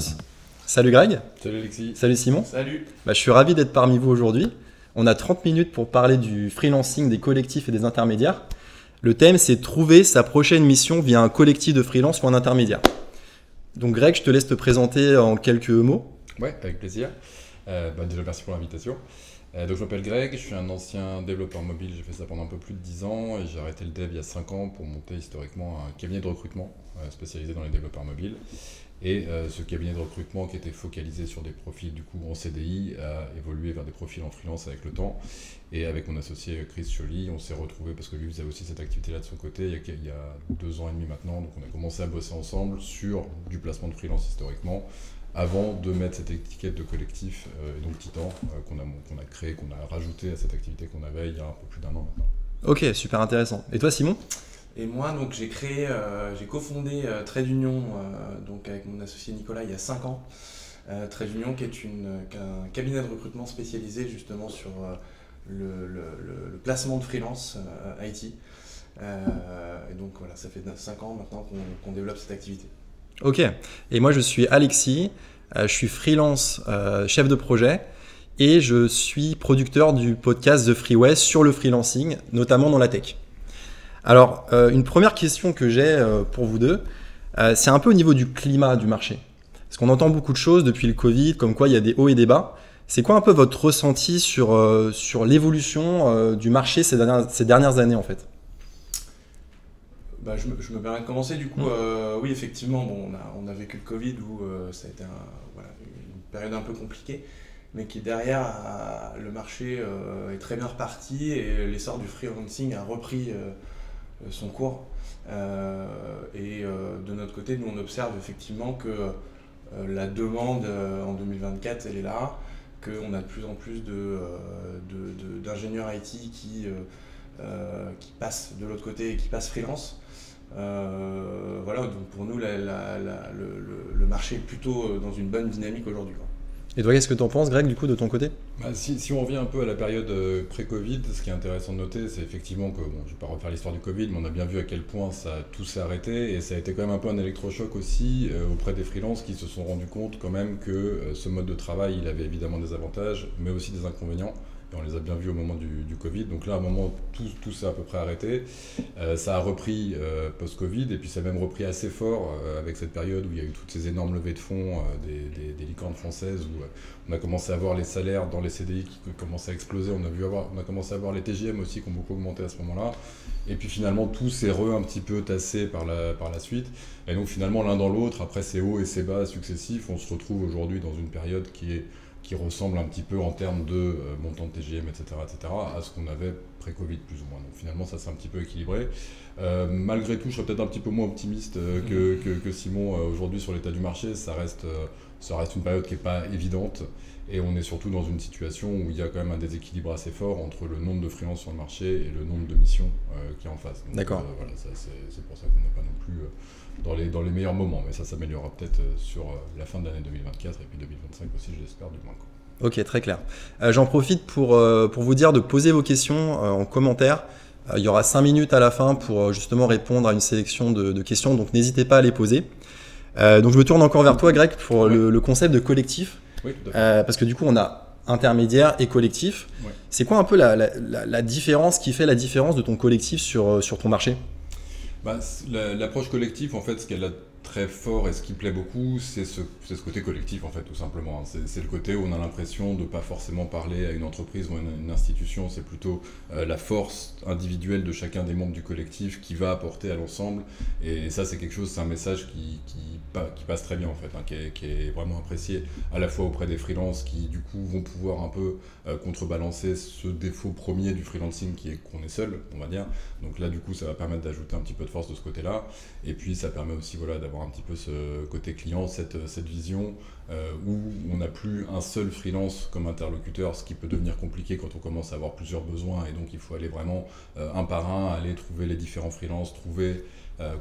matos. Salut Greg. Salut Alexis. Salut Simon. Salut. Je suis ravi d'être parmi vous aujourd'hui. On a 30 minutes pour parler du freelancing, des collectifs et des intermédiaires. Le thème, c'est trouver sa prochaine mission via un collectif de freelance ou un intermédiaire. Donc Greg, je te laisse te présenter en quelques mots. Ouais, avec plaisir. Déjà, merci pour l'invitation. Donc je m'appelle Greg, je suis un ancien développeur mobile, j'ai fait ça pendant un peu plus de 10 ans et j'ai arrêté le dev il y a 5 ans pour monter historiquement un cabinet de recrutement spécialisé dans les développeurs mobiles. Et ce cabinet de recrutement qui était focalisé sur des profils du coup en CDI a évolué vers des profils en freelance avec le temps. Et avec mon associé Chris Choly, on s'est retrouvés parce que lui faisait aussi cette activité-là de son côté il y a 2 ans et demi maintenant. Donc on a commencé à bosser ensemble sur du placement de freelance historiquement, avant de mettre cette étiquette de collectif, donc Titan, qu'on a créé, qu'on a rajouté à cette activité qu'on avait il y a un peu plus d'un an maintenant. Ok, super intéressant. Et toi Simon ? Et moi, donc, j'ai cofondé Trade Union donc avec mon associé Nicolas il y a 5 ans. Trade Union qui est un cabinet de recrutement spécialisé justement sur le placement de freelance IT. Et donc voilà, ça fait 5 ans maintenant qu'on développe cette activité. Ok, et moi je suis Alexis, je suis freelance chef de projet et je suis producteur du podcast The Freeway sur le freelancing, notamment dans la tech. Alors, une première question que j'ai pour vous deux, c'est un peu au niveau du climat du marché. Parce qu'on entend beaucoup de choses depuis le Covid, comme quoi il y a des hauts et des bas. C'est quoi un peu votre ressenti sur l'évolution du marché ces dernières années en fait ? Je me permets de commencer du coup. Oui, effectivement, on a vécu le Covid où ça a été une période un peu compliquée, mais qui derrière, le marché est très bien reparti et l'essor du freelancing a repris son cours. Et de notre côté, nous on observe effectivement que la demande en 2024, elle est là, qu'on a de plus en plus d'ingénieurs IT qui passent de l'autre côté et qui passent freelance. Voilà, donc pour nous, le marché est plutôt dans une bonne dynamique aujourd'hui. Et toi, qu'est-ce que tu en penses, Greg, du coup, de ton côté ? Si on revient un peu à la période pré-Covid, ce qui est intéressant de noter, c'est effectivement que, je ne vais pas refaire l'histoire du Covid, mais on a bien vu à quel point tout s'est arrêté, et ça a été quand même un peu un électrochoc aussi auprès des freelances qui se sont rendus compte quand même que ce mode de travail, il avait évidemment des avantages, mais aussi des inconvénients. Et on les a bien vus au moment du Covid. Donc là, à un moment, tout s'est à peu près arrêté. Ça a repris post-Covid, et puis ça a même repris assez fort avec cette période où il y a eu toutes ces énormes levées de fonds des licornes françaises, où on a commencé à voir les salaires dans les CDI qui commençaient à exploser. On a commencé à voir les TJM aussi qui ont beaucoup augmenté à ce moment-là. Et puis finalement, tout s'est un petit peu tassé par la suite. Et donc finalement, l'un dans l'autre, après ces hauts et ces bas successifs, on se retrouve aujourd'hui dans une période qui ressemble un petit peu en termes de montant de TGM, etc., à ce qu'on avait pré-Covid plus ou moins. Donc finalement, ça s'est un petit peu équilibré. Malgré tout, je serais peut-être un petit peu moins optimiste que Simon aujourd'hui sur l'état du marché. Ça reste une période qui n'est pas évidente. Et on est surtout dans une situation où il y a quand même un déséquilibre assez fort entre le nombre de freelances sur le marché et le nombre de missions qui est en face. Donc, d'accord. Voilà, c'est pour ça qu'on n'est pas non plus dans les meilleurs moments, mais ça s'améliorera peut-être sur la fin de l'année 2024 et puis 2025 aussi, je l'espère, du moins. Ok, très clair. J'en profite pour vous dire de poser vos questions en commentaire. Il y aura 5 minutes à la fin pour justement répondre à une sélection de questions, donc n'hésitez pas à les poser. Donc je me tourne encore vers toi, Greg, pour le concept de collectif. Oui, tout à fait. Parce que du coup, on a intermédiaire et collectif. Ouais. C'est quoi un peu la différence qui fait la différence de ton collectif sur ton marché ? L'approche collective, en fait, ce qu'elle a très fort et ce qui plaît beaucoup, c'est ce côté collectif, en fait, tout simplement. C'est le côté où on a l'impression de ne pas forcément parler à une entreprise ou à une institution, c'est plutôt la force individuelle de chacun des membres du collectif qui va apporter à l'ensemble. Et ça, c'est quelque chose, c'est un message qui passe très bien, en fait, qui est vraiment apprécié à la fois auprès des freelances qui, du coup, vont pouvoir un peu contrebalancer ce défaut premier du freelancing qui est qu'on est seul, on va dire. Donc là, du coup, ça va permettre d'ajouter un petit peu de force de ce côté-là. Et puis, ça permet aussi d'avoir un petit peu ce côté client, cette vision où on n'a plus un seul freelance comme interlocuteur, ce qui peut devenir compliqué quand on commence à avoir plusieurs besoins. Et donc, il faut aller vraiment un par un, aller trouver les différents freelances, trouver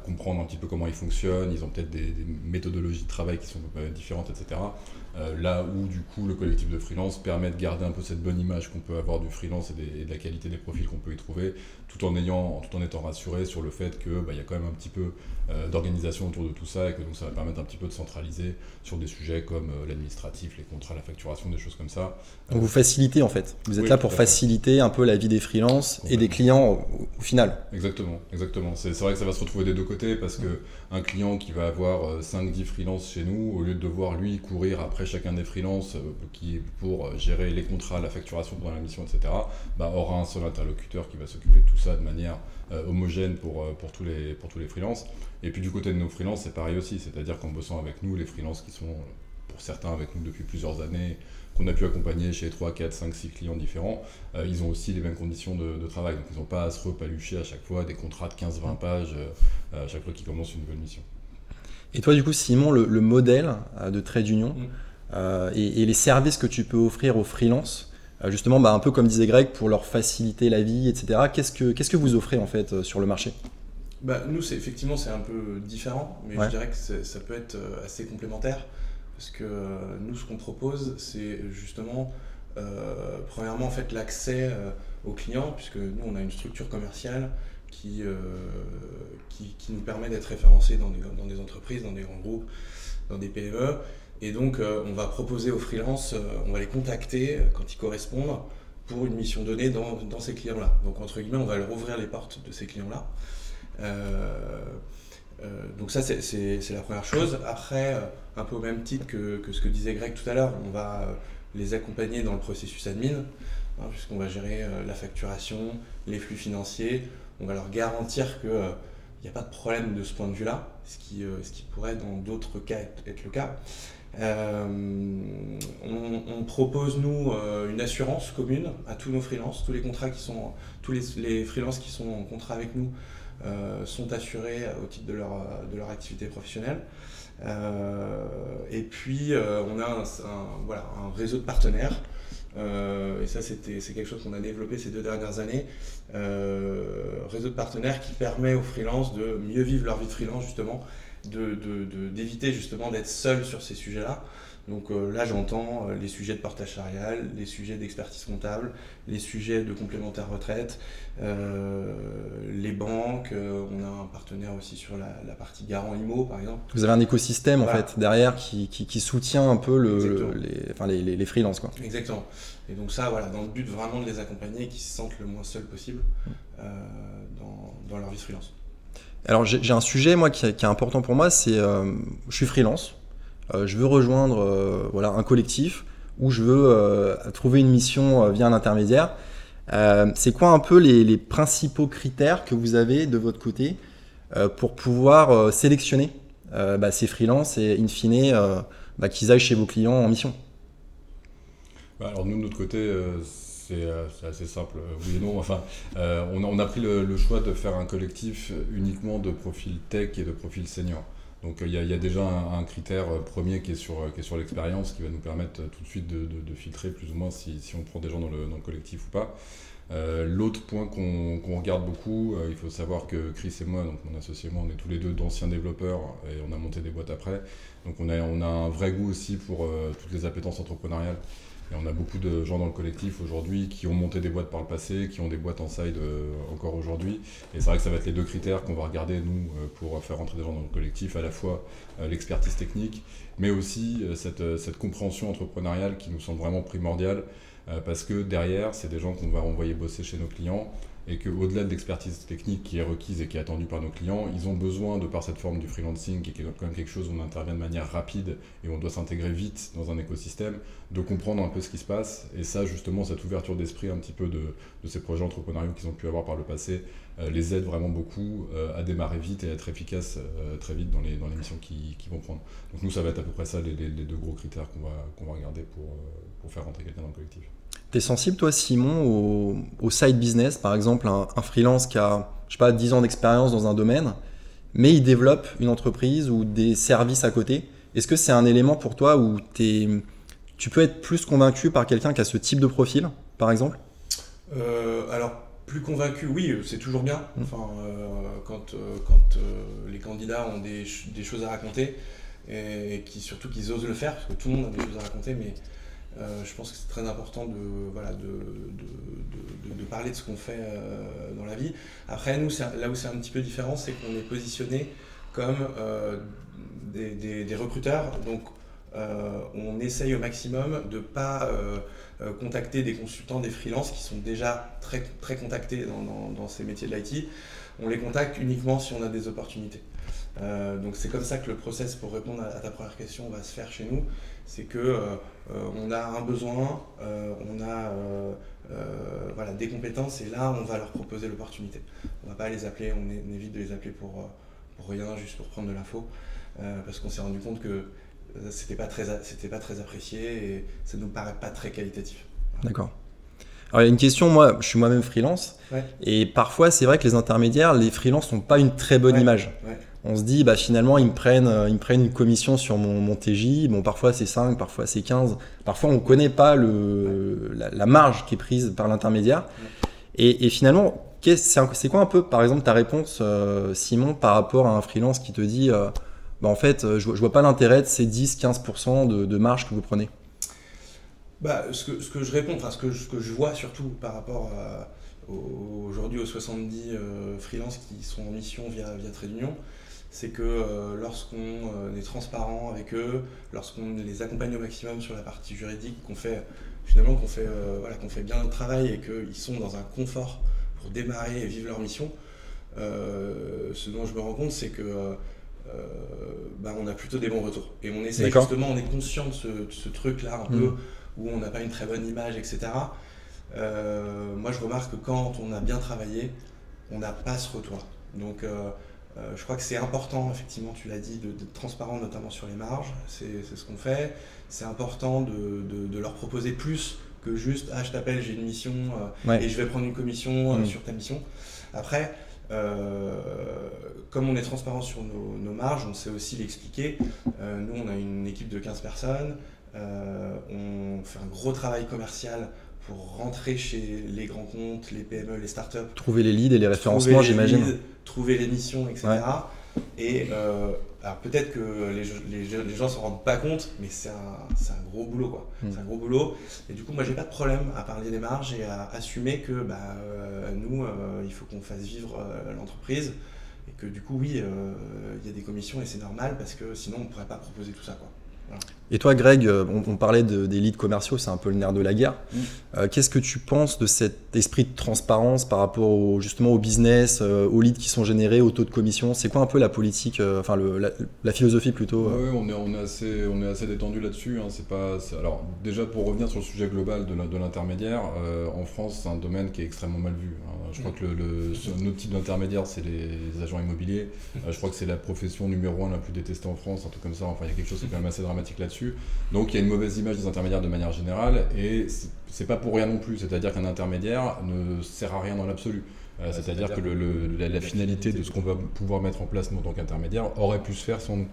comprendre un petit peu comment ils fonctionnent, ils ont peut-être des méthodologies de travail qui sont différentes, etc. Là où du coup le collectif de freelance permet de garder un peu cette bonne image qu'on peut avoir du freelance et de la qualité des profils qu'on peut y trouver, tout en étant rassuré sur le fait que y a quand même un petit peu d'organisation autour de tout ça, et que donc ça va permettre un petit peu de centraliser sur des sujets comme l'administratif, les contrats, la facturation, des choses comme ça. Donc vous facilitez en fait, vous êtes Oui, là pour tout à fait. faciliter un peu la vie des freelances et des clients au final. Exactement. C'est vrai que ça va se retrouver des deux côtés, parce qu'un client qui va avoir 5-10 freelances chez nous, au lieu de devoir lui courir après chacun des freelances pour gérer les contrats, la facturation pendant la mission, etc., aura un seul interlocuteur qui va s'occuper de tout ça de manière homogène pour tous les freelances. Et puis du côté de nos freelances, c'est pareil aussi, c'est-à-dire qu'en bossant avec nous, les freelances qui sont pour certains avec nous depuis plusieurs années, qu'on a pu accompagner chez 3, 4, 5, 6 clients différents, ils ont aussi les mêmes conditions de travail. Donc ils n'ont pas à se repalucher à chaque fois des contrats de 15-20 pages à chaque fois qu'ils commencent une nouvelle mission. Et toi du coup Simon, le modèle de Trade Union et les services que tu peux offrir aux freelances, justement un peu comme disait Greg, pour leur faciliter la vie, etc. Qu'est-ce que vous offrez en fait sur le marché ? Nous, effectivement, c'est un peu différent, mais je dirais que ça peut être assez complémentaire, parce que nous, ce qu'on propose, c'est justement, premièrement, en fait, l'accès aux clients, puisque nous, on a une structure commerciale qui nous permet d'être référencés dans des entreprises, dans des grands groupes, dans des PME, et donc on va proposer aux freelances, on va les contacter quand ils correspondent pour une mission donnée dans ces clients-là. Donc, entre guillemets, on va leur ouvrir les portes de ces clients-là. Donc ça c'est la première chose. Après, un peu au même titre que ce que disait Greg tout à l'heure, on va les accompagner dans le processus admin, puisqu'on va gérer la facturation, les flux financiers. On va leur garantir qu'il n'y a pas de problème de ce point de vue-là, ce qui pourrait dans d'autres cas être le cas. On propose nous une assurance commune à tous nos freelances, tous les freelances qui sont en contrat avec nous sont assurés au titre de leur activité professionnelle. Et puis on a un réseau de partenaires, et ça c'est quelque chose qu'on a développé ces 2 dernières années, réseau de partenaires qui permet aux freelances de mieux vivre leur vie de freelance, justement, d'éviter justement d'être seul sur ces sujets-là. Donc là j'entends les sujets de partage salarial, les sujets d'expertise comptable, les sujets de complémentaire retraite, les banques, on a un partenaire aussi sur la partie garant IMO par exemple. Vous avez un écosystème en fait derrière qui soutient un peu les freelances quoi. Exactement. Et donc ça dans le but vraiment de les accompagner et qu'ils se sentent le moins seuls possible dans leur vie de freelance. Alors j'ai un sujet moi qui est important pour moi, c'est je suis freelance. Je veux rejoindre un collectif où je veux trouver une mission via un intermédiaire. C'est quoi un peu les principaux critères que vous avez de votre côté pour pouvoir sélectionner ces freelances et in fine qu'ils aillent chez vos clients en mission? Alors nous de notre côté c'est assez simple, oui et non. Enfin, on a pris le choix de faire un collectif uniquement de profil tech et de profil senior. Donc il y a déjà un critère premier qui est sur l'expérience, qui va nous permettre tout de suite de filtrer plus ou moins si on prend des gens dans le collectif ou pas. L'autre point qu'on regarde beaucoup, il faut savoir que Chris et moi, donc mon associé et moi, on est tous les deux d'anciens développeurs et on a monté des boîtes après. Donc on a un vrai goût aussi pour toutes les appétences entrepreneuriales. Et on a beaucoup de gens dans le collectif aujourd'hui qui ont monté des boîtes par le passé, qui ont des boîtes en side encore aujourd'hui. Et c'est vrai que ça va être les 2 critères qu'on va regarder, nous, pour faire rentrer des gens dans le collectif, à la fois l'expertise technique, mais aussi cette compréhension entrepreneuriale qui nous semble vraiment primordiale, parce que derrière, c'est des gens qu'on va envoyer bosser chez nos clients, et qu'au-delà de l'expertise technique qui est requise et qui est attendue par nos clients, ils ont besoin, de par cette forme du freelancing, qui est quand même quelque chose où on intervient de manière rapide et où on doit s'intégrer vite dans un écosystème, de comprendre un peu ce qui se passe. Et ça, justement, cette ouverture d'esprit un petit peu de ces projets entrepreneuriaux qu'ils ont pu avoir par le passé, les aide vraiment beaucoup à démarrer vite et à être efficaces très vite dans les missions qu'ils vont prendre. Donc nous, ça va être à peu près ça les 2 gros critères qu'on va regarder pour faire rentrer quelqu'un dans le collectif. T'es sensible, toi, Simon, au side business, par exemple, un freelance qui a, 10 ans d'expérience dans un domaine, mais il développe une entreprise ou des services à côté. Est-ce que c'est un élément pour toi où tu peux être plus convaincu par quelqu'un qui a ce type de profil, par exemple ? Alors, Plus convaincu, oui, c'est toujours bien. Enfin, quand les candidats ont des choses à raconter et surtout qu'ils osent le faire, parce que tout le monde a des choses à raconter, mais je pense que c'est très important de parler de ce qu'on fait dans la vie. Après, nous, là où c'est un petit peu différent, c'est qu'on est positionné comme des recruteurs. Donc, on essaye au maximum de ne pas contacter des consultants, des freelances qui sont déjà très, très contactés dans ces métiers de l'IT. On les contacte uniquement si on a des opportunités. Donc c'est comme ça que le process, pour répondre à ta première question, va se faire chez nous. C'est que on a un besoin, on a des compétences, et là on va leur proposer l'opportunité. On ne va pas les appeler, on évite de les appeler pour rien, juste pour prendre de l'info, parce qu'on s'est rendu compte que c'était pas très apprécié et ça nous paraît pas très qualitatif. D'accord. Alors il y a une question, moi je suis moi-même freelance, et parfois c'est vrai que les intermédiaires, les freelances n'ont pas une très bonne image. On se dit finalement ils me prennent une commission sur mon TJ, bon parfois c'est 5, parfois c'est 15, parfois on ne connaît pas la marge qui est prise par l'intermédiaire. Et finalement, c'est quoi un peu par exemple ta réponse Simon par rapport à un freelance qui te dit en fait je vois pas l'intérêt de ces 10-15% de marge que vous prenez? Ce que je réponds, ce que je vois surtout par rapport aujourd'hui aux 70 freelances qui sont en mission via Trade Union, c'est que lorsqu'on est transparent avec eux, lorsqu'on les accompagne au maximum sur la partie juridique, qu'on fait bien notre travail et qu'ils sont dans un confort pour démarrer et vivre leur mission, ce dont je me rends compte, c'est que on a plutôt des bons retours. Et on essaie justement, on est conscient de ce truc-là un peu, où on n'a pas une très bonne image, etc. Moi, je remarque que quand on a bien travaillé, on n'a pas ce retour. Donc, je crois que c'est important, effectivement, tu l'as dit, d'être transparent, notamment sur les marges. C'est ce qu'on fait. C'est important de leur proposer plus que juste « Ah, je t'appelle, j'ai une mission et je vais prendre une commission sur ta mission ». Après, comme on est transparent sur nos marges, on sait aussi l'expliquer. Nous, on a une équipe de 15 personnes. On fait un gros travail commercial pour rentrer chez les grands comptes, les PME, les startups. Trouver les leads et les référencements, j'imagine. Trouver les missions, etc. Et alors peut-être que les gens ne s'en rendent pas compte, mais c'est un gros boulot, quoi. C'est un gros boulot. Et du coup, moi, j'ai pas de problème à parler des marges et à assumer que nous, il faut qu'on fasse vivre l'entreprise. Et que du coup, oui, il y a des commissions et c'est normal parce que sinon, on ne pourrait pas proposer tout ça, quoi. Voilà. Et toi, Greg, on parlait des leads commerciaux, c'est un peu le nerf de la guerre. Qu'est-ce que tu penses de cet esprit de transparence par rapport justement au business, aux leads qui sont générés, au taux de commission? C'est quoi un peu la politique, la philosophie plutôt Oui, on est assez détendu là-dessus. Alors déjà, pour revenir sur le sujet global de l'intermédiaire, en France, c'est un domaine qui est extrêmement mal vu. Je crois que notre type d'intermédiaire, c'est les agents immobiliers. Je crois que c'est la profession numéro 1 la plus détestée en France, un truc comme ça. Enfin, il y a quelque chose qui est quand même assez dramatique là-dessus. Donc il y a une mauvaise image des intermédiaires de manière générale, et c'est pas pour rien non plus. C'est-à-dire qu'un intermédiaire ne sert à rien dans l'absolu. C'est-à-dire que la finalité de ce qu'on va pouvoir mettre en place nous, en tant qu'intermédiaire aurait pu se faire sans nous.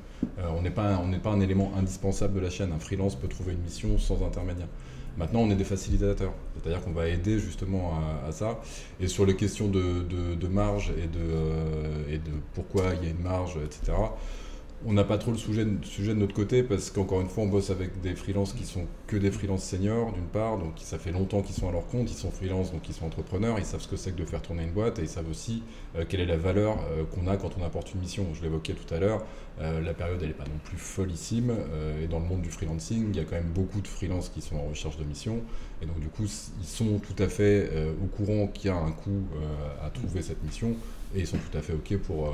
On n'est pas un élément indispensable de la chaîne. Un freelance peut trouver une mission sans intermédiaire. Maintenant, on est des facilitateurs, c'est-à-dire qu'on va aider justement à ça. Et sur les questions de marge et de pourquoi il y a une marge, etc., on n'a pas trop le sujet de notre côté parce qu'encore une fois, on bosse avec des freelances qui sont que des freelances seniors, d'une part, donc ça fait longtemps qu'ils sont à leur compte, ils sont freelances, donc ils sont entrepreneurs, ils savent ce que c'est que de faire tourner une boîte et ils savent aussi quelle est la valeur qu'on a quand on apporte une mission. Je l'évoquais tout à l'heure, la période elle n'est pas non plus follissime et dans le monde du freelancing, il y a quand même beaucoup de freelances qui sont en recherche de mission et donc du coup, ils sont tout à fait au courant qu'il y a un coût à trouver cette mission. Et ils sont tout à fait OK pour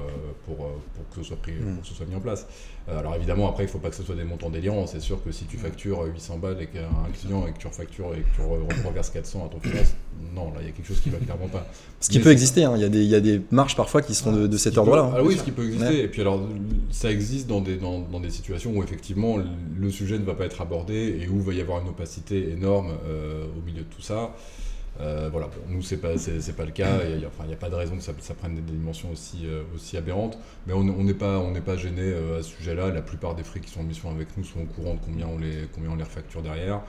que ce soit mis en place. Alors évidemment, après, il ne faut pas que ce soit des montants délirants. C'est sûr que si tu factures 800 balles et qu'un client et que tu refactures et que tu reverses 400 à ton freelance, non, là, il y a quelque chose qui ne va clairement pas. Ce qui peut exister, hein. Il y a des marges parfois qui sont de cet ordre-là. Oui, ce qui peut exister. Ouais. Et puis alors, ça existe dans des situations où effectivement, le sujet ne va pas être abordé et où il va y avoir une opacité énorme au milieu de tout ça. Voilà, nous c'est pas le cas, il n'y a pas de raison que ça prenne des dimensions aussi aberrantes, mais on n'est pas gêné à ce sujet-là. La plupart des free qui sont en mission avec nous sont au courant de combien on les refacture derrière.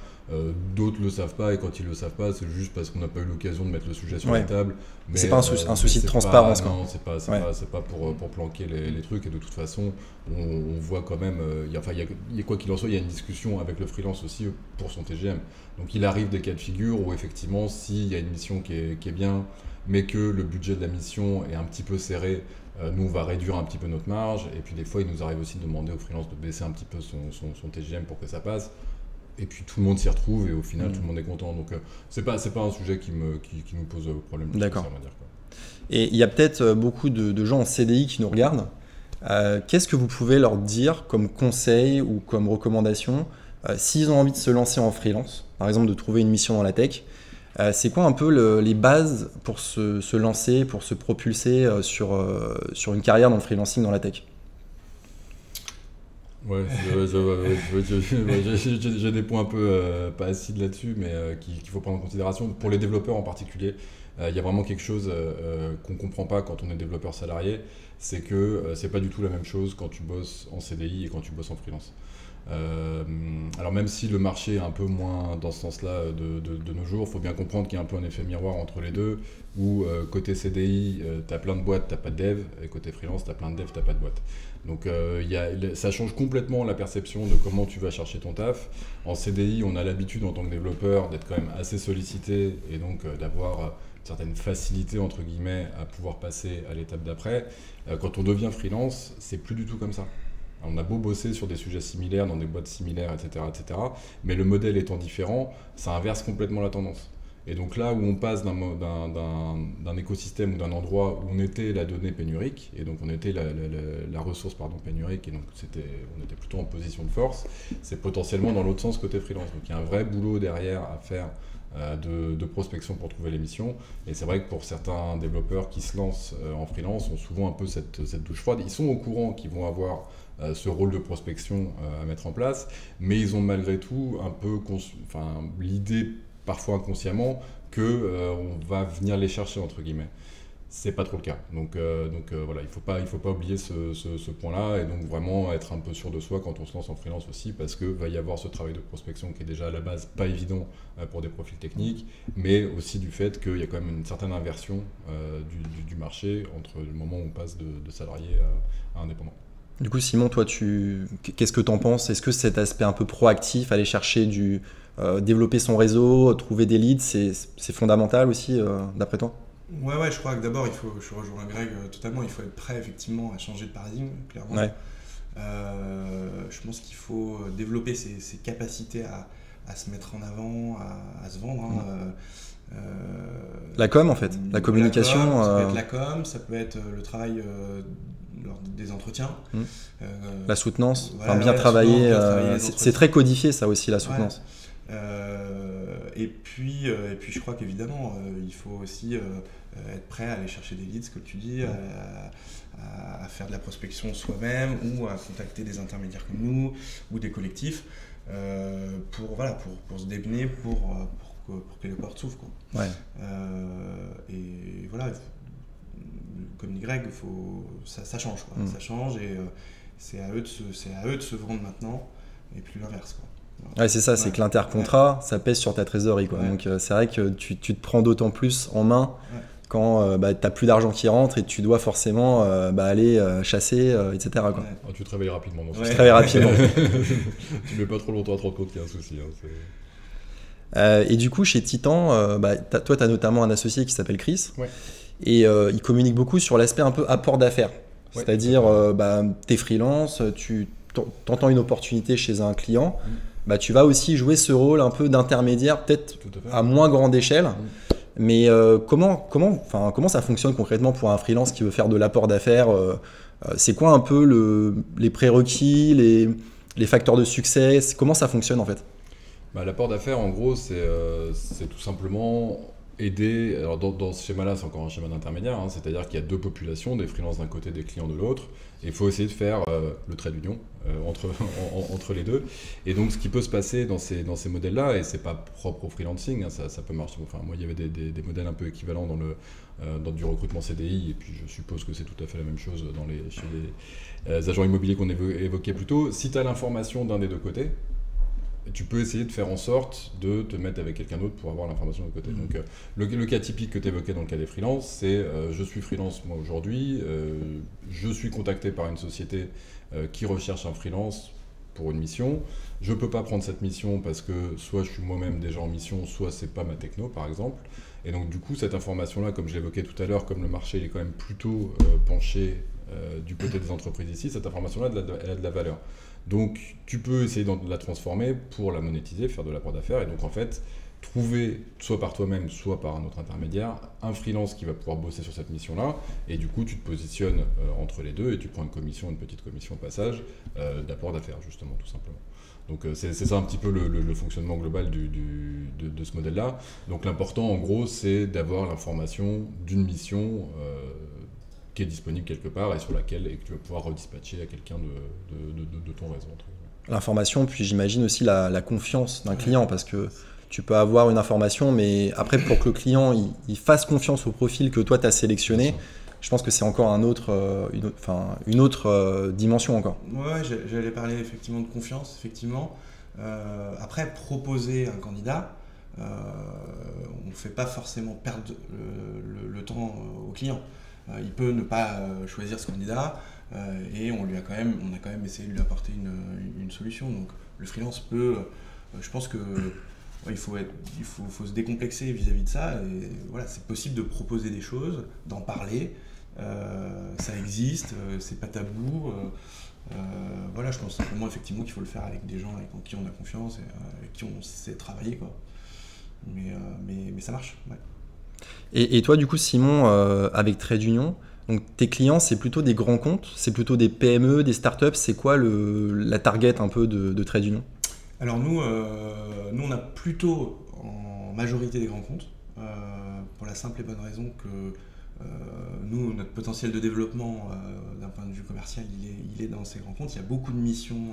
D'autres le savent pas, et quand ils le savent pas, c'est juste parce qu'on n'a pas eu l'occasion de mettre le sujet sur Ouais. la table. Mais C'est pas un souci de transparence, quoi. Non, c'est pas pour planquer les trucs, et de toute façon, on voit quand même, quoi qu'il en soit, il y a une discussion avec le freelance aussi pour son TGM. Donc il arrive des cas de figure où effectivement, s'il y a une mission qui est bien, mais que le budget de la mission est un petit peu serré, nous on va réduire un petit peu notre marge, et puis des fois il nous arrive aussi de demander au freelance de baisser un petit peu son TGM pour que ça passe. Et puis tout le monde s'y retrouve, et au final tout le monde est content. Donc c'est pas un sujet qui nous pose problème. D'accord. Ça, on va dire, quoi. Et il y a peut-être beaucoup de gens en CDI qui nous regardent. Qu'est-ce que vous pouvez leur dire comme conseil ou comme recommandation s'ils ont envie de se lancer en freelance, par exemple de trouver une mission dans la tech? C'est quoi un peu les bases pour se lancer, pour se propulser sur une carrière dans le freelancing dans la tech? Ouais, j'ai des points un peu pas acides là-dessus, mais qu'il faut prendre en considération. Pour les développeurs en particulier, il y a vraiment quelque chose qu'on ne comprend pas quand on est développeur salarié, c'est que c'est pas du tout la même chose quand tu bosses en CDI et quand tu bosses en freelance. Alors même si le marché est un peu moins dans ce sens-là de nos jours, il faut bien comprendre qu'il y a un peu un effet miroir entre les deux, où côté CDI, tu as plein de boîtes, tu n'as pas de dev, et côté freelance, tu as plein de dev, tu n'as pas de boîte. Donc ça change complètement la perception de comment tu vas chercher ton taf. En CDI, on a l'habitude en tant que développeur d'être quand même assez sollicité, et donc d'avoir une certaine facilité entre guillemets à pouvoir passer à l'étape d'après. Quand on devient freelance, c'est plus du tout comme ça. On a beau bosser sur des sujets similaires, dans des boîtes similaires, etc., mais le modèle étant différent, ça inverse complètement la tendance. Et donc là où on passe d'un écosystème ou d'un endroit où on était la donnée pénurique, et donc on était la ressource pénurique, et donc on était plutôt en position de force, c'est potentiellement dans l'autre sens côté freelance. Donc il y a un vrai boulot derrière à faire de prospection pour trouver les missions. Et c'est vrai que pour certains développeurs qui se lancent en freelance, ont souvent un peu cette douche froide. Ils sont au courant qu'ils vont avoir ce rôle de prospection à mettre en place, mais ils ont malgré tout un peu l'idée, parfois inconsciemment, on va venir les chercher, entre guillemets. C'est pas trop le cas. Donc voilà, il faut pas oublier ce point-là, et donc vraiment être un peu sûr de soi quand on se lance en freelance aussi, parce que va y avoir ce travail de prospection qui est déjà à la base pas évident pour des profils techniques, mais aussi du fait qu'il y a quand même une certaine inversion du marché entre le moment où on passe de salarié à indépendant. Du coup, Simon, toi, qu'est-ce que tu en penses? Est-ce que cet aspect un peu proactif, aller chercher développer son réseau, trouver des leads, c'est fondamental aussi, d'après toi? Ouais, je crois que d'abord, je rejoins Greg totalement, il faut être prêt effectivement à changer de paradigme, clairement. Ouais. Je pense qu'il faut développer ses capacités à se mettre en avant, à se vendre. La com, en fait, la communication. Ça peut être la com, ça peut être le travail lors des entretiens. La soutenance, voilà, bien travailler. C'est c'est très codifié, ça aussi, la soutenance. Ouais. Et puis je crois qu'évidemment, il faut aussi être prêt à aller chercher des leads, comme tu dis, à faire de la prospection soi-même, ou à contacter des intermédiaires comme nous, ou des collectifs, pour se démener, pour que les portes s'ouvrent, quoi. Ouais. Et voilà, comme dit Greg, ça change, quoi. Ça change, et c'est à eux de se vendre maintenant, et plus l'inverse, quoi. Ouais, c'est ça, c'est que l'intercontrat, ça pèse sur ta trésorerie, quoi. Donc c'est vrai que tu te prends d'autant plus en main quand tu n'as plus d'argent qui rentre, et tu dois forcément aller chasser, etc., quoi. Ah, tu te réveilles rapidement. Tu te réveilles rapidement. Tu mets pas trop longtemps à te rendre compte qu'il y a un souci. Et du coup, chez Titan, toi, tu as notamment un associé qui s'appelle Chris, ouais. Et il communique beaucoup sur l'aspect un peu apport d'affaires. Ouais, c'est-à-dire, t'es freelance, tu t'entends une opportunité chez un client, tu vas aussi jouer ce rôle un peu d'intermédiaire, peut-être à moins grande échelle. Mais comment ça fonctionne concrètement pour un freelance qui veut faire de l'apport d'affaires? C'est quoi un peu les prérequis, les facteurs de succès? Comment ça fonctionne en fait? L'apport d'affaires, en gros, c'est tout simplement aider. Alors dans ce schéma-là, c'est encore un schéma d'intermédiaire, hein, c'est-à-dire qu'il y a deux populations, des freelances d'un côté, des clients de l'autre, et il faut essayer de faire le trait d'union entre les deux. Et donc ce qui peut se passer dans ces modèles-là, et c'est pas propre au freelancing, hein, ça peut marcher. Enfin, moi, il y avait des modèles un peu équivalents dans du recrutement CDI, et puis je suppose que c'est tout à fait la même chose chez les agents immobiliers qu'on évoquait plus tôt. Si tu as l'information d'un des deux côtés, tu peux essayer de faire en sorte de te mettre avec quelqu'un d'autre pour avoir l'information de l'autre côté. Donc le cas typique que tu évoquais dans le cas des freelances, c'est je suis freelance moi aujourd'hui, je suis contacté par une société qui recherche un freelance pour une mission. Je ne peux pas prendre cette mission parce que soit je suis moi-même déjà en mission, soit c'est pas ma techno par exemple. Et donc du coup cette information-là, comme je l'évoquais tout à l'heure, comme le marché il est quand même plutôt penché du côté des entreprises ici, cette information-là elle a de la valeur. Donc tu peux essayer de la transformer pour la monétiser, faire de l'apport d'affaires, et donc en fait trouver, soit par toi-même, soit par un autre intermédiaire, un freelance qui va pouvoir bosser sur cette mission-là, et du coup tu te positionnes entre les deux et tu prends une petite commission au passage d'apport d'affaires justement, tout simplement. Donc c'est ça un petit peu le fonctionnement global de ce modèle-là. Donc l'important en gros c'est d'avoir l'information d'une mission qui est disponible quelque part et sur laquelle et que tu vas pouvoir redispatcher à quelqu'un de ton réseau. L'information, puis j'imagine aussi la confiance d'un client, parce que tu peux avoir une information, mais après pour que le client il fasse confiance au profil que toi tu as sélectionné, je pense que c'est encore une autre dimension encore. Ouais, j'allais parler effectivement de confiance, effectivement. Après, proposer un candidat, on ne fait pas forcément perdre le temps au client. Il peut ne pas choisir ce candidat et on a quand même essayé de lui apporter une solution. Donc le freelance peut, je pense que il faut se décomplexer vis-à-vis de ça. Et voilà, c'est possible de proposer des choses, d'en parler. Ça existe, c'est pas tabou. Voilà, je pense simplement effectivement qu'il faut le faire avec des gens en qui on a confiance et avec qui on sait travailler, quoi. Mais ça marche. Ouais. Et toi, du coup, Simon, avec Trade Union, donc tes clients, c'est plutôt des grands comptes, c'est plutôt des PME, des startups, c'est quoi la target un peu de Trade Union? Alors nous, on a plutôt en majorité des grands comptes, pour la simple et bonne raison que nous, notre potentiel de développement d'un point de vue commercial, il est dans ces grands comptes. Il y a beaucoup de missions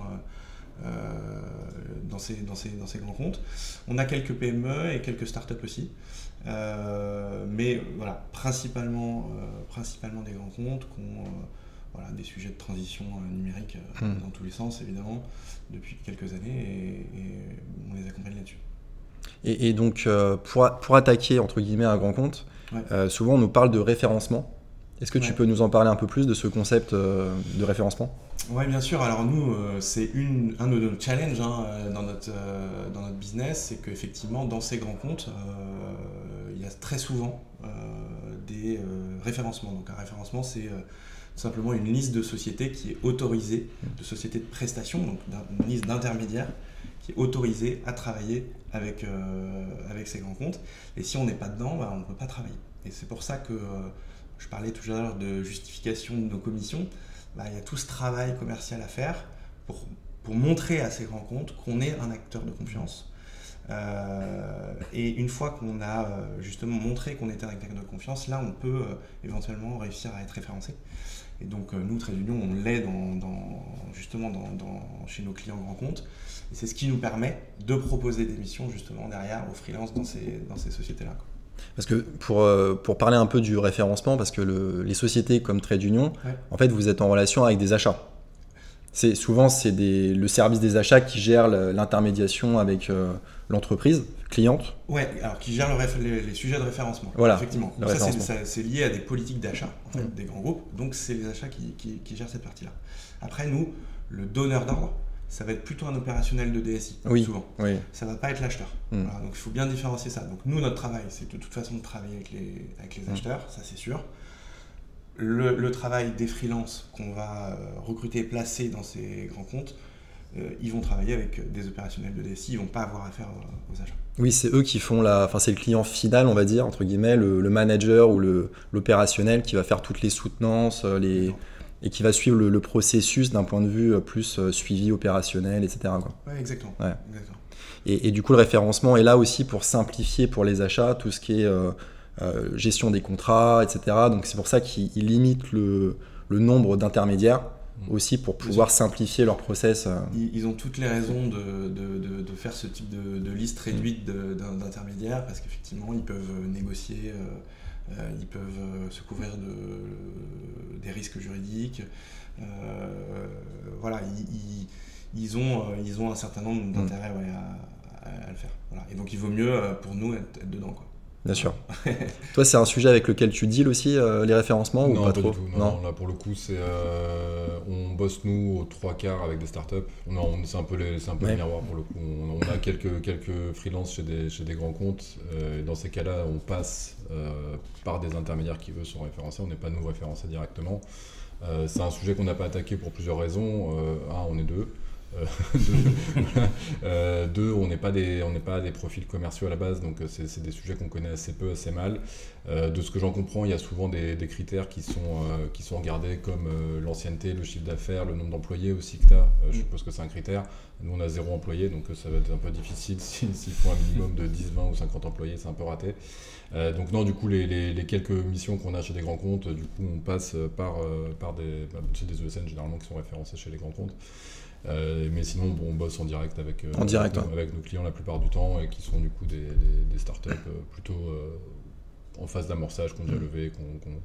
dans ces grands comptes. On a quelques PME et quelques startups aussi. Mais voilà, principalement des grands comptes qui ont des sujets de transition numérique dans tous les sens, évidemment, depuis quelques années, et on les accompagne là-dessus. Et donc, pour attaquer, entre guillemets, un grand compte, souvent on nous parle de référencement. Est-ce que tu peux nous en parler un peu plus de ce concept de référencement? Oui, bien sûr. Alors nous, c'est un de nos challenges dans notre business, c'est qu'effectivement, dans ces grands comptes, il y a très souvent des référencements. Donc un référencement, c'est tout simplement une liste de sociétés qui est autorisée, de sociétés de prestations, donc une liste d'intermédiaires qui est autorisée à travailler avec ces grands comptes. Et si on n'est pas dedans, on ne peut pas travailler. Et c'est pour ça que je parlais tout à l'heure de justification de nos commissions. Il y a tout ce travail commercial à faire pour montrer à ces grands comptes qu'on est un acteur de confiance. Et une fois qu'on a justement montré qu'on était un acteur de confiance, là on peut éventuellement réussir à être référencé. Et donc nous, Trade Union, on l'est chez nos clients grands comptes. Et c'est ce qui nous permet de proposer des missions justement derrière aux freelances dans ces sociétés-là. Parce que pour parler un peu du référencement, parce que les sociétés comme Trade Union, en fait, vous êtes en relation avec des achats. Souvent, c'est le service des achats qui gère l'intermédiation avec l'entreprise cliente. Oui, alors qui gère les sujets de référencement. Voilà, effectivement. Donc c'est lié à des politiques d'achat des grands groupes, donc c'est les achats qui gèrent cette partie-là. Après, nous, le donneur d'ordre, ça va être plutôt un opérationnel de DSI, souvent. Oui. Ça ne va pas être l'acheteur. Voilà, donc il faut bien différencier ça. Donc nous, notre travail, c'est de toute façon de travailler avec les acheteurs, ça c'est sûr. Le travail des freelances qu'on va recruter et placer dans ces grands comptes, ils vont travailler avec des opérationnels de DSI, ils ne vont pas avoir affaire aux achats. Oui, c'est eux qui font c'est le client final, on va dire, entre guillemets, le manager ou l'opérationnel qui va faire toutes les soutenances, et qui va suivre le processus d'un point de vue plus suivi opérationnel, etc. Oui, exactement. Ouais. Exactement. Et du coup, le référencement est là aussi pour simplifier pour les achats tout ce qui est gestion des contrats, etc. Donc c'est pour ça qu'ils limitent le nombre d'intermédiaires aussi pour pouvoir simplifier leur process. Ils ont toutes les raisons de faire ce type de liste réduite d'intermédiaires parce qu'effectivement, ils peuvent négocier, ils peuvent se couvrir des risques juridiques. Voilà, ils ont un certain nombre d'intérêts à le faire. Voilà. Et donc il vaut mieux pour nous être dedans, quoi. Bien sûr. Toi, c'est un sujet avec lequel tu deals aussi, les référencements, ou non, pas trop? du tout. Non, là pour le coup, on bosse nous aux 3/4 avec des startups. C'est un peu le miroir pour le coup. On a quelques freelances chez des grands comptes. Et dans ces cas-là, on passe par des intermédiaires qui eux sont référencés. On n'est pas nous référencés directement. C'est un sujet qu'on n'a pas attaqué pour plusieurs raisons. On est deux. Deux, on n'est pas des profils commerciaux à la base, donc c'est des sujets qu'on connaît assez peu, assez mal. De ce que j'en comprends, il y a souvent des critères qui sont regardés comme l'ancienneté, le chiffre d'affaires, le nombre d'employés aussi que tu as. Je suppose que c'est un critère. Nous, on a 0 employé, donc ça va être un peu difficile s'il faut un minimum de 10, 20 ou 50 employés, c'est un peu raté. Donc non, du coup, les quelques missions qu'on a chez des grands comptes, du coup, on passe par des ESN généralement qui sont référencés chez les grands comptes. Mais sinon, on bosse en direct avec nos clients la plupart du temps, et qui sont du coup des startups plutôt en phase d'amorçage, qui ont déjà levé, qui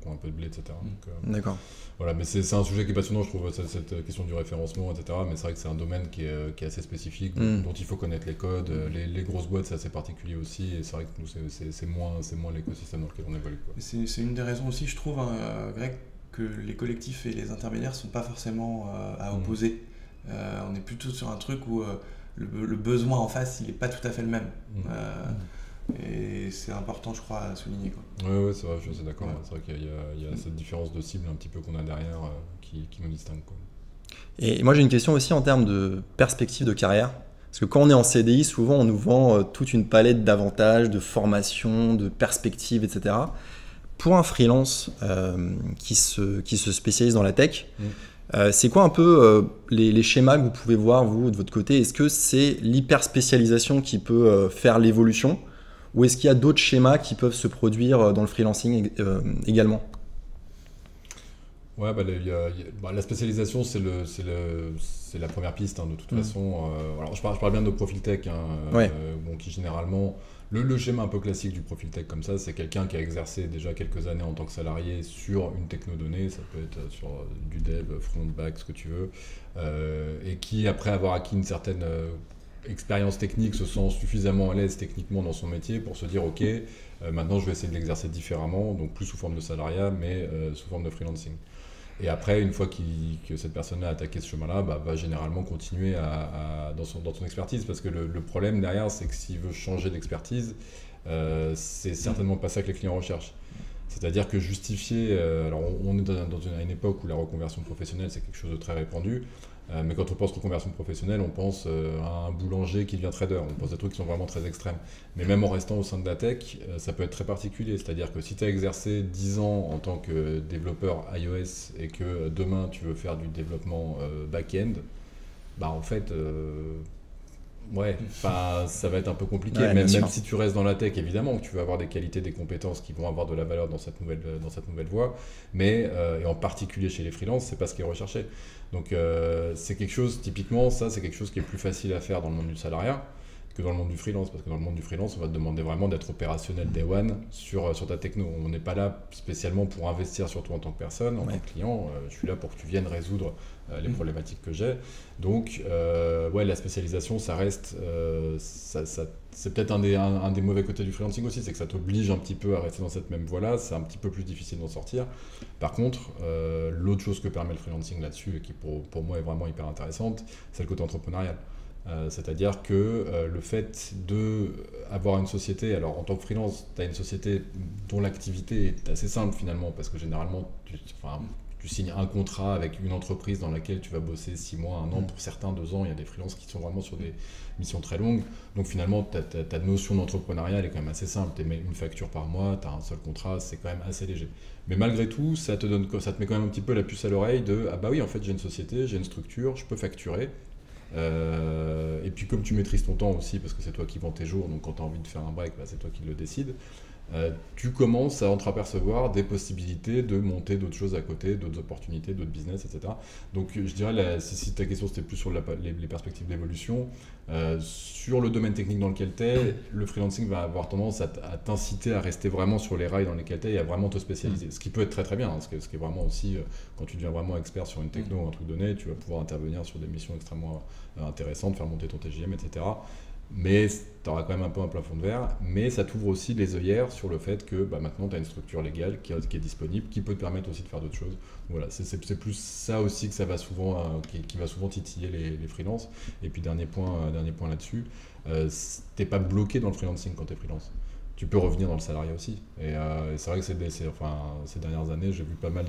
ont un peu de blé, etc. Donc, D'accord. Voilà, mais c'est un sujet qui est passionnant, je trouve, cette question du référencement, etc. Mais c'est vrai que c'est un domaine qui est assez spécifique, dont il faut connaître les codes. Les grosses boîtes, c'est assez particulier aussi, et c'est vrai que nous, c'est moins l'écosystème dans lequel on évolue, quoi. C'est une des raisons aussi, je trouve, Greg, que les collectifs et les intermédiaires ne sont pas forcément à opposer. On est plutôt sur un truc où le besoin en face, il n'est pas tout à fait le même. Et c'est important, je crois, à souligner, quoi. Oui, c'est vrai, je suis d'accord. Ouais. C'est vrai qu'il y a cette différence de cible un petit peu qu'on a derrière qui nous distingue, quoi. Et moi, j'ai une question aussi en termes de perspective de carrière. Parce que quand on est en CDI, souvent, on nous vend toute une palette d'avantages, de formations, de perspectives, etc. Pour un freelance qui se spécialise dans la tech, c'est quoi un peu les schémas que vous pouvez voir, vous, de votre côté? Est-ce que c'est l'hyper-spécialisation qui peut faire l'évolution, ou est-ce qu'il y a d'autres schémas qui peuvent se produire dans le freelancing également? Ouais, la spécialisation, c'est la première piste, de toute façon. Alors, je parle bien de profil tech, qui généralement... Le schéma un peu classique du profil tech comme ça, c'est quelqu'un qui a exercé déjà quelques années en tant que salarié sur une techno-donnée, ça peut être sur du dev, front, back, ce que tu veux, et qui, après avoir acquis une certaine expérience technique, se sent suffisamment à l'aise techniquement dans son métier pour se dire ok, maintenant je vais essayer de l'exercer différemment, donc plus sous forme de salariat, mais sous forme de freelancing. Et après, une fois que cette personne-là a attaqué ce chemin-là, va généralement continuer dans son expertise. Parce que le problème derrière, c'est que s'il veut changer d'expertise, c'est certainement pas ça que les clients recherchent. C'est-à-dire que justifier... alors, on est à une époque où la reconversion professionnelle, c'est quelque chose de très répandu. Mais quand on pense reconversion professionnelle, on pense à un boulanger qui devient trader. On pense à des trucs qui sont vraiment très extrêmes. Mais même en restant au sein de la tech, ça peut être très particulier. C'est-à-dire que si tu as exercé 10 ans en tant que développeur iOS et que demain tu veux faire du développement back-end, en fait, ça va être un peu compliqué. Même si tu restes dans la tech, évidemment, tu vas avoir des qualités, des compétences qui vont avoir de la valeur dans cette nouvelle voie. Mais, et en particulier chez les freelances, c'est pas ce qui est recherché. Donc c'est quelque chose, typiquement, ça c'est quelque chose qui est plus facile à faire dans le monde du salariat que dans le monde du freelance, parce que dans le monde du freelance, on va te demander vraiment d'être opérationnel day one sur ta techno. On n'est pas là spécialement pour investir sur toi en tant que personne, en tant que client. Je suis là pour que tu viennes résoudre les problématiques que j'ai. Donc la spécialisation, ça reste... c'est peut-être un des mauvais côtés du freelancing aussi, c'est que ça t'oblige un petit peu à rester dans cette même voie-là. C'est un petit peu plus difficile d'en sortir. Par contre, l'autre chose que permet le freelancing là-dessus, et qui pour moi est vraiment hyper intéressante, c'est le côté entrepreneurial. C'est-à-dire que le fait d'avoir une société, alors en tant que freelance, tu as une société dont l'activité est assez simple finalement, parce que généralement, tu signes un contrat avec une entreprise dans laquelle tu vas bosser 6 mois, 1 an, pour certains 2 ans. Il y a des freelances qui sont vraiment sur des missions très longues. Donc finalement, ta notion d'entrepreneuriat est quand même assez simple. Tu mets une facture par mois, tu as un seul contrat, c'est quand même assez léger. Mais malgré tout, ça te met quand même un petit peu la puce à l'oreille de « Ah bah oui, en fait, j'ai une société, j'ai une structure, je peux facturer ». Et puis comme tu maîtrises ton temps aussi, parce que c'est toi qui vends tes jours, donc quand tu as envie de faire un break, c'est toi qui le décides, tu commences à entreapercevoir des possibilités de monter d'autres choses à côté, d'autres opportunités, d'autres business, etc. Donc je dirais, si ta question c'était plus sur les perspectives d'évolution, sur le domaine technique dans lequel tu es, le freelancing va avoir tendance à t'inciter à rester vraiment sur les rails dans lesquels tu es et à vraiment te spécialiser. Ce qui peut être très très bien, hein, ce qui est vraiment aussi, quand tu deviens vraiment expert sur une techno ou un truc donné, tu vas pouvoir intervenir sur des missions extrêmement intéressantes, faire monter ton TJM, etc. Mais tu auras quand même un peu un plafond de verre, mais ça t'ouvre aussi les œillères sur le fait que maintenant tu as une structure légale qui est disponible, qui peut te permettre aussi de faire d'autres choses. Voilà, c'est plus ça aussi que ça va souvent, qui va souvent titiller les freelances. Et puis dernier point là-dessus, t'es pas bloqué dans le freelancing quand tu es freelance. Tu peux revenir dans le salariat aussi. Et c'est vrai que ces dernières années, j'ai vu pas mal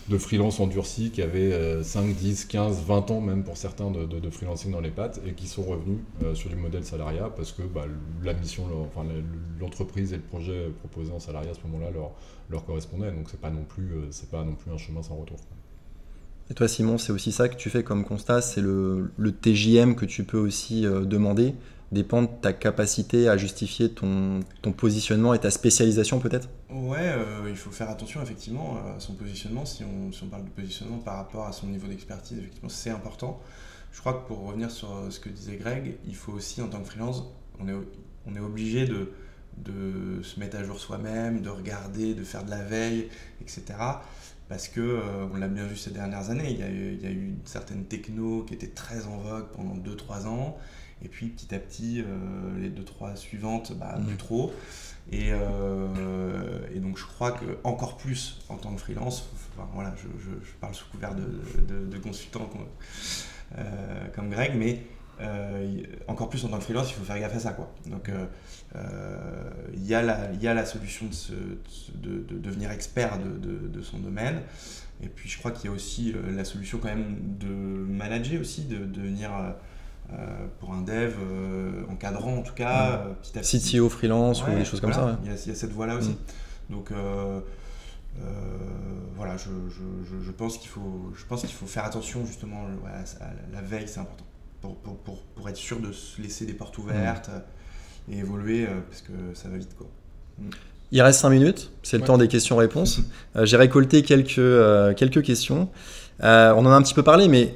de freelance endurcis qui avaient 5, 10, 15, 20 ans même pour certains de freelancing dans les pattes et qui sont revenus sur du modèle salariat parce que la mission, l'entreprise et le projet proposé en salariat à ce moment-là leur correspondaient. Donc c'est pas non plus un chemin sans retour. Et toi Simon, c'est aussi ça que tu fais comme constat, c'est le TJM que tu peux aussi demander dépend de ta capacité à justifier ton positionnement et ta spécialisation peut-être ? Ouais, il faut faire attention effectivement à son positionnement. Si on parle de positionnement par rapport à son niveau d'expertise, effectivement c'est important. Je crois que pour revenir sur ce que disait Greg, il faut aussi en tant que freelance, on est obligé de se mettre à jour soi-même, de regarder, de faire de la veille, etc. Parce que, on l'a bien vu ces dernières années, il y a eu une certaine techno qui était très en vogue pendant 2-3 ans. Et puis petit à petit, les 2-3 suivantes, plus trop. Et donc je crois qu'encore plus en tant que freelance, je parle sous couvert de consultant comme Greg, mais encore plus en tant que freelance, il faut faire gaffe à ça, quoi. Donc il y a la solution de devenir expert de son domaine. Et puis je crois qu'il y a aussi la solution quand même de manager aussi, de devenir... pour un dev encadrant en tout cas, petit à petit. CTO freelance ou des choses comme ça. Ouais. Il y a cette voie-là aussi. Donc je pense qu'il faut faire attention justement à la veille, c'est important pour être sûr de se laisser des portes ouvertes et évoluer parce que ça va vite, quoi. Il reste 5 minutes, c'est le temps des questions-réponses. J'ai récolté quelques questions. On en a un petit peu parlé, mais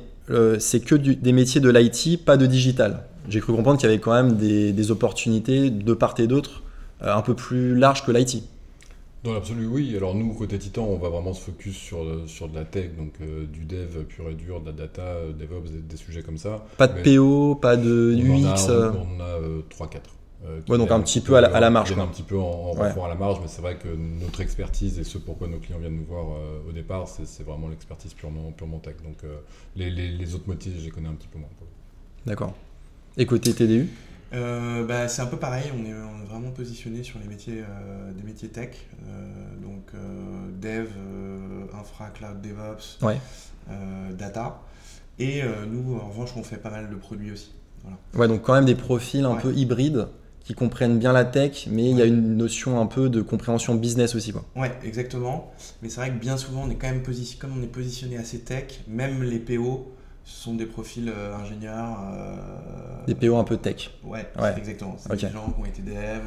c'est que des métiers de l'IT, pas de digital. J'ai cru comprendre qu'il y avait quand même des opportunités de part et d'autre un peu plus larges que l'IT. Dans l'absolu, oui. Alors nous, côté Titan, on va vraiment se focus sur de la tech, donc du dev pur et dur, de la data, DevOps, des sujets comme ça. Pas de PO, pas de UX. On en a 3-4. Donc un petit peu à la marge. Un petit peu en renfort à la marge, mais c'est vrai que notre expertise et ce pourquoi nos clients viennent nous voir au départ, c'est vraiment l'expertise purement tech. Donc les autres métiers, je les connais un petit peu moins. D'accord. Et côté TDU ? C'est un peu pareil, on est vraiment positionné sur les métiers, des métiers tech, donc dev, infra, cloud, DevOps, data. Et nous, en revanche, on fait pas mal de produits aussi. Voilà. Ouais, donc quand même des profils un peu hybrides qui comprennent bien la tech, mais il y a une notion un peu de compréhension business aussi, quoi. Ouais, exactement. Mais c'est vrai que bien souvent, on est quand même comme on est positionné assez tech, même les PO sont des profils ingénieurs. Des PO un peu tech. Ouais. Exactement. C'est des gens qui ont été dev.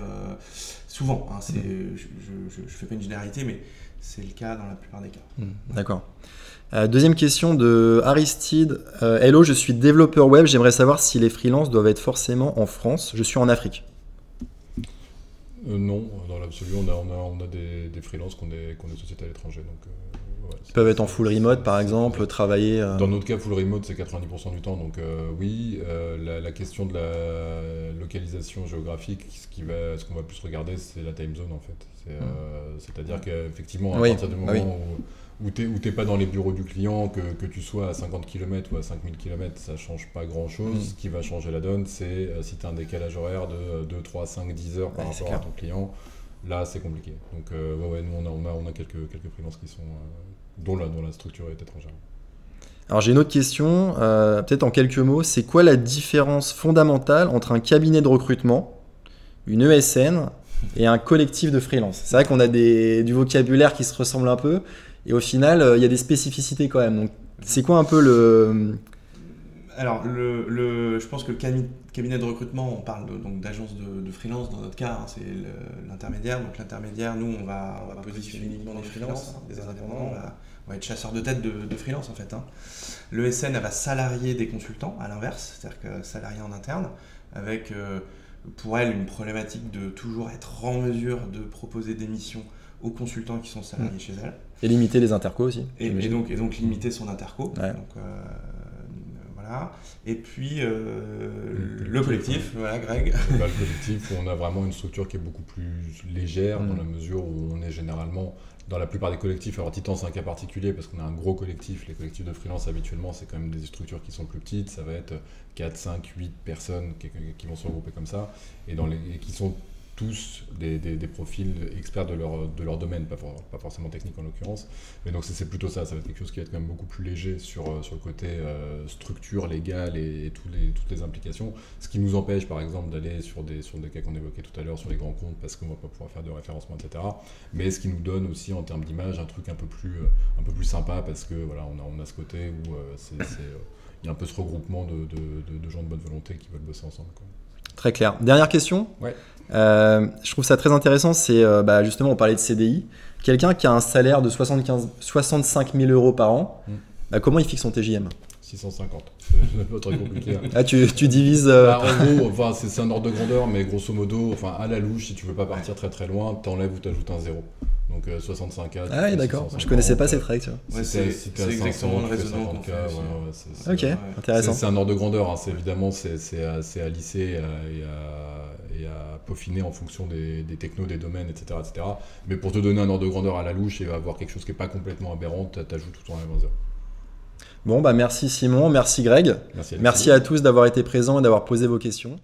Souvent, hein, je fais pas une généralité, mais c'est le cas dans la plupart des cas. D'accord. Deuxième question de Aristide. Hello, je suis développeur web. J'aimerais savoir si les freelances doivent être forcément en France. Je suis en Afrique. Non, dans l'absolu, on a des freelances qui ont des sociétés à l'étranger. Donc, ils peuvent être en full remote, par exemple, travailler... Dans notre cas, full remote, c'est 90% du temps. Donc oui, la question de la localisation géographique, ce qu'on va plus regarder, c'est la time zone, en fait. C'est-à-dire qu'effectivement, à partir du moment où t'es pas dans les bureaux du client, que tu sois à 50 km ou à 5000 km, ça change pas grand-chose. Ce qui va changer la donne, c'est si tu as un décalage horaire de 2, 3, 5, 10 heures par rapport à ton client. Là, c'est compliqué. Donc, nous, on a quelques freelances qui sont, dont la structure est étrangère. Alors, j'ai une autre question, peut-être en quelques mots. C'est quoi la différence fondamentale entre un cabinet de recrutement, une ESN et un collectif de freelance ? C'est vrai qu'on a du vocabulaire qui se ressemble un peu. Et au final, il y a des spécificités quand même. Donc, c'est quoi un peu le... Alors, je pense que le cabinet de recrutement, on parle donc d'agence de freelance dans notre cas, hein, c'est l'intermédiaire. Donc l'intermédiaire, nous, on va positionner uniquement des freelances, des indépendants, on va être chasseur de tête de freelance en fait. Hein. L'ESN, elle va salarier des consultants, à l'inverse, c'est-à-dire que salarié en interne, avec pour elle une problématique de toujours être en mesure de proposer des missions aux consultants qui sont salariés chez elle. Et limiter les intercos aussi. Et donc limiter son interco. Ouais. Donc, voilà. Et puis le collectif, voilà Greg. Le collectif, on a vraiment une structure qui est beaucoup plus légère dans la mesure où on est généralement dans la plupart des collectifs. Alors Titan c'est un cas particulier parce qu'on a un gros collectif. Les collectifs de freelance habituellement c'est quand même des structures qui sont plus petites. Ça va être 4, 5, 8 personnes qui vont se regrouper comme ça et qui sont tous des profils experts de leur domaine, pas forcément technique en l'occurrence. Mais donc c'est plutôt ça va être quelque chose qui va être quand même beaucoup plus léger sur le côté structure légale et toutes les implications. Ce qui nous empêche par exemple d'aller sur des cas qu'on évoquait tout à l'heure sur les grands comptes parce qu'on va pas pouvoir faire de référencement, etc. Mais ce qui nous donne aussi en termes d'image un truc un peu plus sympa parce que voilà, on a ce côté où il y a un peu ce regroupement de gens de bonne volonté qui veulent bosser ensemble, quoi. Très clair. Dernière question. Ouais. Je trouve ça très intéressant, c'est justement on parlait de CDI. Quelqu'un qui a un salaire de 65 000 euros par an, comment il fixe son TJM ? 650, c'est pas très compliqué. Hein. Ah, tu divises... En gros, c'est un ordre de grandeur, mais grosso modo, à la louche, si tu veux pas partir très très loin, t'enlèves ou t'ajoutes un zéro. Donc 65K. Ah oui, d'accord, je connaissais pas cette règle. Ouais, c'est exactement le raisonnement qu'on fait. Ok, intéressant. C'est un ordre de grandeur, hein. Évidemment, c'est à lisser et à peaufiner en fonction des technos, des domaines, etc., etc. Mais pour te donner un ordre de grandeur à la louche et avoir quelque chose qui n'est pas complètement aberrant, t'ajoutes tout en un zéro. Bon, merci Simon, merci Greg. Merci à tous d'avoir été présents et d'avoir posé vos questions.